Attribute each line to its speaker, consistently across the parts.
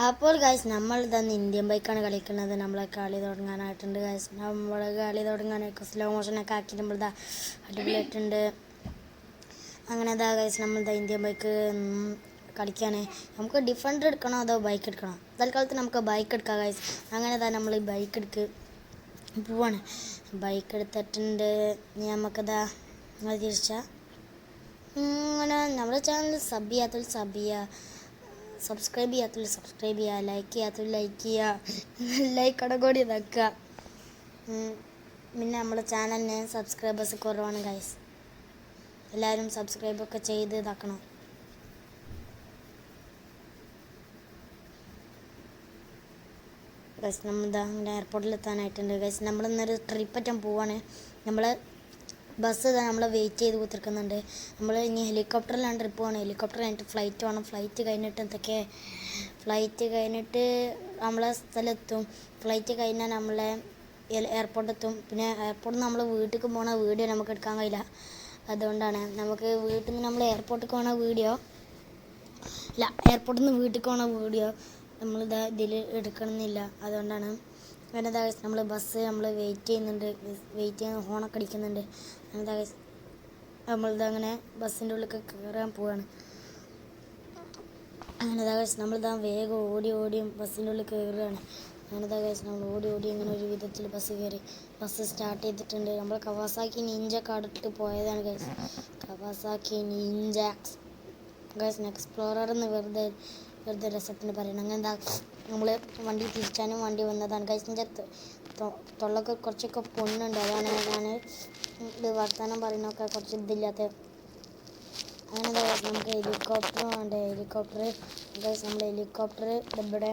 Speaker 1: അപ്പോൾ ഗൈസ് നമ്മൾ തന്നെ ഇന്ത്യൻ ബൈക്കാണ് കളിക്കുന്നത്. നമ്മളെ കളി തുടങ്ങാനായിട്ടുണ്ട് ഗൈസ്. നമ്മൾ കളി തുടങ്ങാനൊക്കെ സ്ലോ മോഷനൊക്കെ ആക്കി നമ്മളിതാ അടിപൊളിയായിട്ടുണ്ട്. അങ്ങനെ ഇതാ ഗൈസ് നമ്മളിതാ ഇന്ത്യൻ ബൈക്ക് കളിക്കാൻ നമുക്ക് ഡിഫൻഡർ എടുക്കണോ അതോ ബൈക്ക് എടുക്കണോ? തൽക്കാലത്ത് നമുക്ക് ബൈക്ക് എടുക്കാം ഗൈസ്. അങ്ങനെ ഇതാ നമ്മൾ ഈ ബൈക്ക് എടുക്ക് പോവാണ്. ബൈക്ക് എടുത്തിട്ടുണ്ട്. നമുക്കിതാ തിരിച്ചാൽ അങ്ങനെ നമ്മുടെ ചാനൽ സബ് ചെയ്യാത്തവർ സബ്സ്ക്രൈബ് ചെയ്യുക, ലൈക്ക് ചെയ്യാത്തവർ ലൈക്ക് ചെയ്യുക, ലൈക്ക് കൂടി ഇതാക്കുക. പിന്നെ നമ്മുടെ ചാനലിന് സബ്സ്ക്രൈബേഴ്സ് കുറവാണ് ഗൈസ്. എല്ലാവരും സബ്സ്ക്രൈബൊക്കെ ചെയ്ത് ഇതാക്കണം. ഗൈസ് നമ്മളിതാ അങ്ങനെ എയർപോർട്ടിൽ എത്താനായിട്ടുണ്ട് ഗൈസ്. നമ്മളിന്നൊരു ട്രിപ്പ് അറ്റം പോവാണ്. നമ്മൾ ബസ് ഇതാ നമ്മളെ വെയിറ്റ് ചെയ്ത് കുത്തിരിക്കുന്നുണ്ട്. നമ്മൾ ഇനി ഹെലികോപ്റ്ററിലാണ് ട്രിപ്പ് പോകണം. ഹെലികോപ്റ്റർ കഴിഞ്ഞിട്ട് ഫ്ലൈറ്റ് വേണം. ഫ്ലൈറ്റ് കഴിഞ്ഞിട്ട് നമ്മളെ സ്ഥലത്തും. ഫ്ലൈറ്റ് കഴിഞ്ഞാൽ നമ്മളെ എയർപോർട്ടെത്തും. പിന്നെ എയർപോർട്ടിൽ നിന്ന് നമ്മൾ വീട്ടിലേക്ക് പോകണ വീഡിയോ നമുക്ക് എടുക്കാൻ കഴിയില്ല. അതുകൊണ്ടാണ് നമുക്ക് വീട്ടിൽ നിന്ന് നമ്മൾ എയർപോർട്ടിലേക്ക് പോകണ വീഡിയോ എയർപോർട്ടിൽ നിന്ന് വീട്ടിലേക്ക് പോകണ വീഡിയോ നമ്മളിതാ ഇതിൽ എടുക്കണമെന്നില്ല. അതുകൊണ്ടാണ് അങ്ങനെതാ നമ്മൾ ബസ് നമ്മൾ വെയിറ്റ് ചെയ്യുന്ന ഹോണൊക്കെ അടിക്കുന്നുണ്ട്. അങ്ങനെതാ നമ്മളിതങ്ങനെ ബസ്സിൻ്റെ ഉള്ളിൽ കയറാൻ പോവാണ്. അങ്ങനെതാ നമ്മളിതാ വേഗം ഓടി ബസ്സിൻ്റെ ഉള്ളിൽ കയറുകയാണ്. അങ്ങനെതാ നമ്മൾ ഓടി ഇങ്ങനെ ഒരു വിധത്തിൽ ബസ് കയറി. ബസ് സ്റ്റാർട്ട് ചെയ്തിട്ടുണ്ട്. നമ്മൾ കവാസാക്കി നിഞ്ച കാർഡിട്ട് പോയതാണ് ഗൈസ്. കവാസാക്കി നിഞ്ച എക്സ്പ്ലോറർ എന്ന് വെറുതെ രസത്തിന് പറയണം. അങ്ങനെ എന്താ നമ്മൾ വണ്ടി തിരിച്ചാനും വണ്ടി വന്നതാണ് ഗൈസ്. എൻ്റെ തൊള്ളൊക്കെ കുറച്ചൊക്കെ പൊണ്ണുണ്ട്. അതാണ് ഞാൻ ഇത് വർത്തമാനം പറയുന്നതൊക്കെ കുറച്ച് ഇതില്ലാത്ത. അങ്ങനെ എന്താ നമുക്ക് ഹെലികോപ്റ്റർ വേണ്ടേ. ഹെലികോപ്റ്റർ ഗൈസ് നമ്മൾ ഹെലികോപ്റ്റർ ഇവിടെ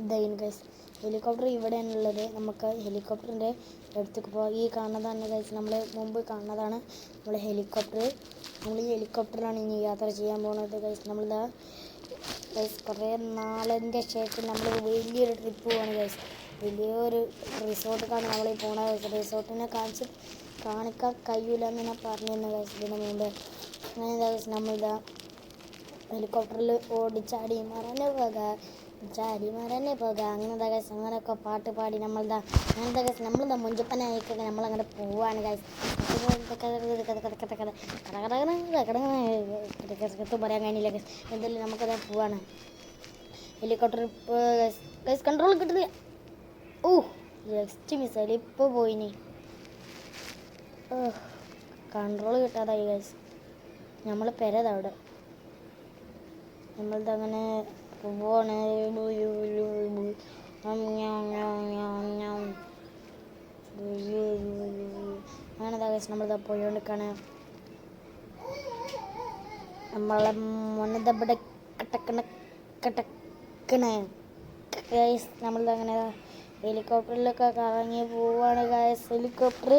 Speaker 1: ഇതായിരുന്നു ഗൈസ്. ഹെലികോപ്റ്റർ ഇവിടെയാണുള്ളത്. നമുക്ക് ഹെലികോപ്റ്ററിൻ്റെ അടുത്തേക്ക് പോകാം. ഈ കാണുന്നതാണ് ഗൈസ്, നമ്മൾ മുമ്പ് കാണുന്നതാണ് നമ്മൾ ഹെലികോപ്റ്റർ. നമ്മൾ ഈ ഹെലികോപ്റ്ററിലാണ് ഇനി യാത്ര ചെയ്യാൻ പോകുന്നത് ഗൈസ്. നമ്മളിതാ ഗൈസ് കുറേ നാളിൻ്റെ ശേഷം നമ്മൾ വലിയൊരു ട്രിപ്പ് പോവാണ് ഗൈസ്. വലിയൊരു റിസോർട്ടിലാണ് നമ്മൾ ഈ പോണത് ഗൈസ്. റിസോർട്ടിനെ കാണിക്കാൻ കഴിയില്ല എന്ന് ഞാൻ പറഞ്ഞിരുന്നു ഗൈസ് ഇതിന് മുമ്പ്. അങ്ങനെ ഗൈസ് നമ്മളിതാ ഹെലികോപ്റ്ററിൽ ഓടിച്ചാടി മറന്നു പോകാം. അങ്ങനത്തെ ഗൈസ് അങ്ങനെയൊക്കെ പാട്ട് പാടി അങ്ങനത്തെ ഗൈസ് നമ്മളിതാ മുഞ്ചപ്പനായിക്കൊക്കെ നമ്മളങ്ങനെ പോവാണ് ഗൈസ്. പറയാൻ കഴിഞ്ഞില്ല ഗൈസ്. എന്തായാലും നമുക്കതാ പോവാണ്. ഹെലികോപ്റ്റർ ഗൈസ് കൺട്രോൾ കിട്ടുന്നില്ല. ജസ്റ്റ് മിസ്സായി ഇപ്പോൾ പോയിനി. കൺട്രോൾ കിട്ടാതായി ഗൈസ്. നമ്മൾ പെരതാ അവിടെ. നമ്മളിതങ്ങനെ പോവാണ്. അങ്ങനെതാ ഗൈസ് നമ്മളിതാ പോയോണ്ടിരിക്കാണ്. നമ്മളെ മുന്നതവിടെ കട്ടക്കണ ഗൈസ്. നമ്മളിതങ്ങനെ ഹെലികോപ്റ്ററിലൊക്കെ കറങ്ങി പോവാണ് ഗൈസ്. ഹെലികോപ്റ്റർ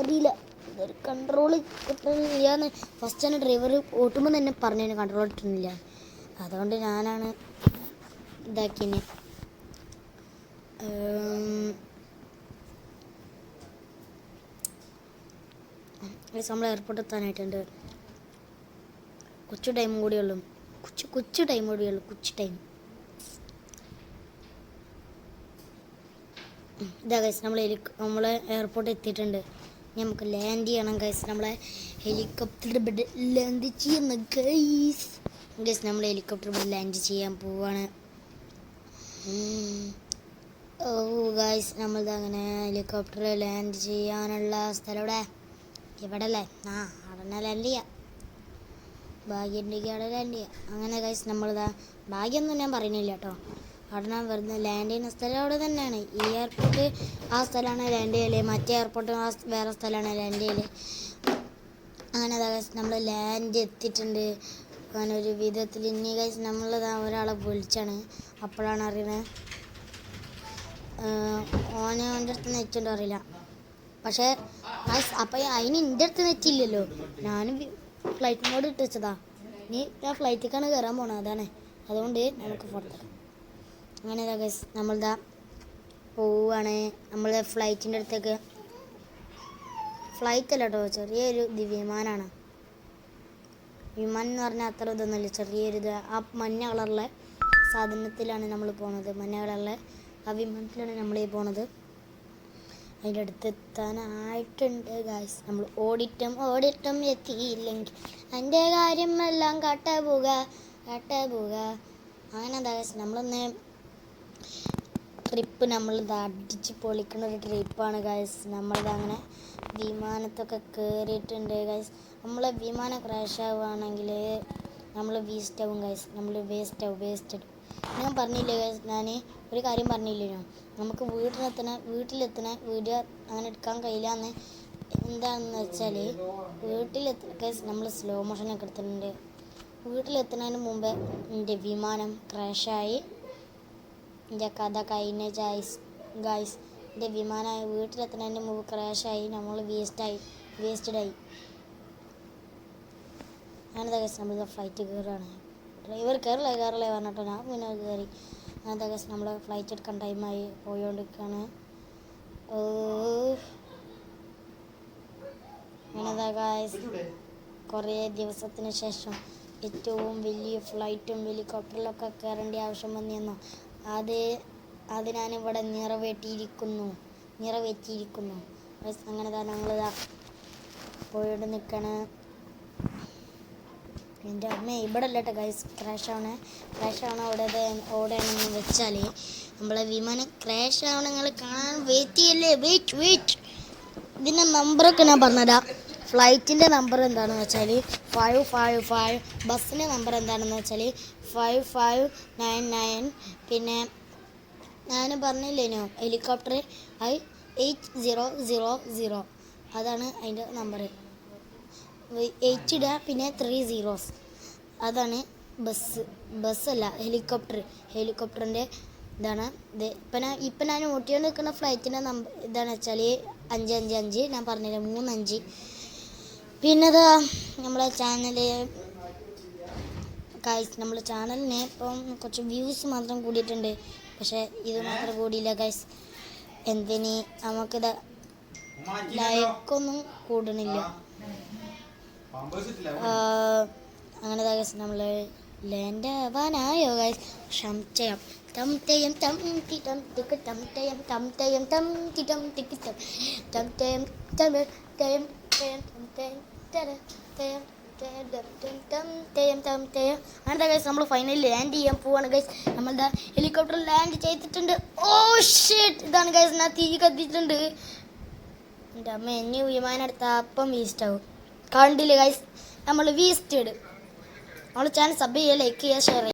Speaker 1: അറിയില്ല, ഇതൊരു കൺട്രോൾ കിട്ടുന്നില്ലാന്ന് ഫസ്റ്റ് തന്നെ ഡ്രൈവർ ഓട്ടുമ്പോൾ തന്നെ പറഞ്ഞു കൺട്രോൾ കിട്ടുന്നില്ല. അതുകൊണ്ട് ഞാനാണ് ഇതാക്കിന്. നമ്മൾ എയർപോർട്ട് എത്താനായിട്ടുണ്ട്. കുറച്ച് ടൈം കൂടിയുള്ളൂ. കുറച്ച് ടൈം. ഇതാ ഗൈസ് നമ്മൾ എയർപോർട്ട് എത്തിയിട്ടുണ്ട്. നമുക്ക് ലാൻഡ് ചെയ്യണം ഗൈസ്. നമ്മളെ ഹെലികോപ്റ്റർ ഇവിടെ ലാൻഡ് ചെയ്യുന്ന ഗൈസ് നമ്മൾ ഹെലികോപ്റ്റർ ഇവിടെ ലാൻഡ് ചെയ്യാൻ പോവാണ്. ഗൈസ് നമ്മളിതങ്ങനെ ഹെലികോപ്റ്റർ ലാൻഡ് ചെയ്യാനുള്ള സ്ഥലം ഇവിടെ അല്ലേ? അവിടെ ലാൻഡ് ചെയ്യാം. ഭാഗ്യം ഉണ്ടെങ്കിൽ അവിടെ ലാൻഡ് ചെയ്യാം. അങ്ങനെ ഗൈസ് നമ്മളിതാ ഭാഗ്യമൊന്നും ഞാൻ പറയുന്നില്ല കേട്ടോ. അവിടെ വെറുതെ ലാൻഡ് ചെയ്യുന്ന സ്ഥലം അവിടെ തന്നെയാണ്. ഈ എയർപോർട്ട് ആ സ്ഥലമാണ് ലാൻഡ് ചെയ്യല്, മറ്റേ എയർപോർട്ട് വേറെ സ്ഥലമാണ് ലാൻഡ് ചെയ്യല്. അങ്ങനെ ഗൈസ് നമ്മൾ ലാൻഡ് എത്തിയിട്ടുണ്ട്. അങ്ങനെ ഒരു വിധത്തിൽ ഇനി ഗൈസ് നമ്മളിതാ ഒരാളെ വിളിച്ചാണ്. അപ്പോഴാണ് അറിയണത് ഓൻ്റെ അടുത്ത് നെറ്റുണ്ടോ അറിയില്ല. പക്ഷേ അപ്പം അതിന് എൻ്റെ അടുത്ത് നെറ്റില്ലല്ലോ. ഞാനും ഫ്ലൈറ്റ് മോഡ് ഇട്ട് വെച്ചതാ. ഇനി ഞാൻ ഫ്ലൈറ്റിലേക്കാണ് കയറാൻ പോണത്. അതാണ്, അതുകൊണ്ട് നമുക്ക് പുറത്തേക്കാം. അങ്ങനെ ഗൈസ് നമ്മളിതാ പോവാണ്. നമ്മൾ ഫ്ലൈറ്റിൻ്റെ അടുത്തേക്ക്. ഫ്ലൈറ്റ് അല്ല കേട്ടോ, ചെറിയൊരു വിമാനമാണ്. വിമാനം എന്ന് പറഞ്ഞാൽ അത്ര ഇതൊന്നുമില്ല, ചെറിയൊരു ഇത്. ആ മഞ്ഞ കളറിലെ സാധനത്തിലാണ് നമ്മൾ പോണത്. മഞ്ഞ കളറിലെ ആ വിമാനത്തിലാണ് നമ്മൾ ഈ പോണത്. അതിൻ്റെ അടുത്ത് എത്താനായിട്ടുണ്ട് ഗായ്സ്. നമ്മൾ ഓടിട്ടും എത്തിയില്ലെങ്കിൽ എൻ്റെ കാര്യം എല്ലാം കട്ട പോക. അങ്ങനെ എന്താ ഗായ്സ്, നമ്മളൊന്ന് ട്രിപ്പ് നമ്മളിത് അടിച്ച് പൊളിക്കുന്ന ഒരു ട്രിപ്പാണ് ഗായ്സ്. നമ്മളിത് അങ്ങനെ വിമാനത്തൊക്കെ കയറിയിട്ടുണ്ട് ഗായ്സ്. നമ്മൾ വിമാനം ക്രാഷ് ആവുകയാണെങ്കിൽ നമ്മൾ വേസ്റ്റ് ആവും ഗായ്സ്. നമ്മൾ വേസ്റ്റ് ഞാൻ പറഞ്ഞില്ലേ ഗായ്സ്, ഞാൻ ഒരു കാര്യം പറഞ്ഞില്ലേനോ, നമുക്ക് വീട്ടിലെത്തണ വീഡിയോ അങ്ങനെ എടുക്കാൻ കഴിയില്ല. എന്താണെന്ന് വെച്ചാൽ ഗായ്സ് നമ്മൾ സ്ലോ മോഷനൊക്കെ എടുത്തിട്ടുണ്ട്. വീട്ടിലെത്തുന്നതിന് മുമ്പേ എൻ്റെ വിമാനം ക്രാഷായി. എൻ്റെ കഥ കഴിഞ്ഞ ഗായ്സ്. എൻ്റെ വിമാനം വീട്ടിലെത്തുന്നതിന് മുമ്പ് ക്രാഷായി. നമ്മൾ വേസ്റ്റഡായി. അങ്ങനത്തെ ഗൈസ് നമ്മൾ ഫ്ലൈറ്റ് കയറുകയാണ്. ഡ്രൈവർ കയറില്ല പറഞ്ഞിട്ടോ ഞാൻ പിന്നെ കയറി. അങ്ങനത്തെ ഗൈസ് നമ്മൾ ഫ്ലൈറ്റ് എടുക്കാൻ ടൈമായി പോയോണ്ടിരിക്കുകയാണ്. അങ്ങനത്തെ ഗൈസ് കുറേ ദിവസത്തിന് ശേഷം ഏറ്റവും വലിയ ഫ്ലൈറ്റും ഹെലികോപ്റ്ററിലൊക്കെ കയറേണ്ട ആവശ്യം വന്നിരുന്നു. അത് ഞാനിവിടെ നിറവേറ്റിയിരിക്കുന്നു. അങ്ങനെ തന്നെ നമ്മളിതാ പോയിട്ട് നിൽക്കണ. എൻ്റെ അമ്മ ഇവിടെ അല്ല കേട്ടോ ഗൈസ് ക്രാഷ് ആവണ ഓടെയാണെന്ന് വെച്ചാൽ നമ്മളെ വിമാനം ക്രാഷ് ആവണ നിങ്ങൾ കാണാൻ വെയിറ്റ്. ഇതിൻ്റെ നമ്പറൊക്കെ ഞാൻ പറഞ്ഞുതരാം. ഫ്ലൈറ്റിൻ്റെ നമ്പർ എന്താണെന്ന് വെച്ചാൽ 555. ബസ്സിൻ്റെ നമ്പർ എന്താണെന്ന് വെച്ചാൽ 5599. പിന്നെ ഞാൻ പറഞ്ഞില്ലേനോ ഹെലികോപ്റ്റർ 8000. അതാണ് അതിൻ്റെ നമ്പർ. 8 ഇടുക പിന്നെ 3 zeros. അതാണ് ബസ്സല്ല ഹെലികോപ്റ്ററിൻ്റെ ഇതാണ് ഇത്. ഇപ്പം ഞാൻ ഓട്ടിയോണ്ട് നിൽക്കുന്ന ഫ്ലൈറ്റിൻ്റെ നമ്പർ ഇതാണെന്ന് വെച്ചാൽ 555. ഞാൻ പറഞ്ഞില്ലേ 35. പിന്നെ അതാ നമ്മളെ ചാനലിന് ഇപ്പം കുറച്ച് വ്യൂസ് മാത്രം കൂടിയിട്ടുണ്ട്. പക്ഷേ ഇത് മാത്രം കൂടിയില്ല ഗൈസ്. എന്തിന് നമുക്കിത് ലൈക്കൊന്നും കൂടണില്ല. അങ്ങനെ ഗൈസ് നമ്മൾ ലാൻഡ് ആവാനായോ ഗൈസ്. സംശയം അങ്ങനെ ഗൈസ് നമ്മൾ ഫൈനലി ലാൻഡ് ചെയ്യാൻ പോവാണ് ഗൈസ്. നമ്മളുടെ ഹെലികോപ്റ്റർ ലാൻഡ് ചെയ്തിട്ടുണ്ട്. ഓ ഷിറ്റ്, ഇതാണ് ഗൈസ് ഞാൻ തീ കത്തിയിട്ടുണ്ട്. എൻ്റെ അമ്മ എന്നെ വിമാനം എടുത്താൽ അപ്പം വേസ്റ്റ് ആവും. കണ്ടില്ലേ ഗൈസ്, നമ്മൾ വേസ്റ്റ് നമ്മൾ ചാനൽ സബ് ചെയ്യുക, ലൈക്ക് ചെയ്യുക, ഷെയർ ചെയ്യുക.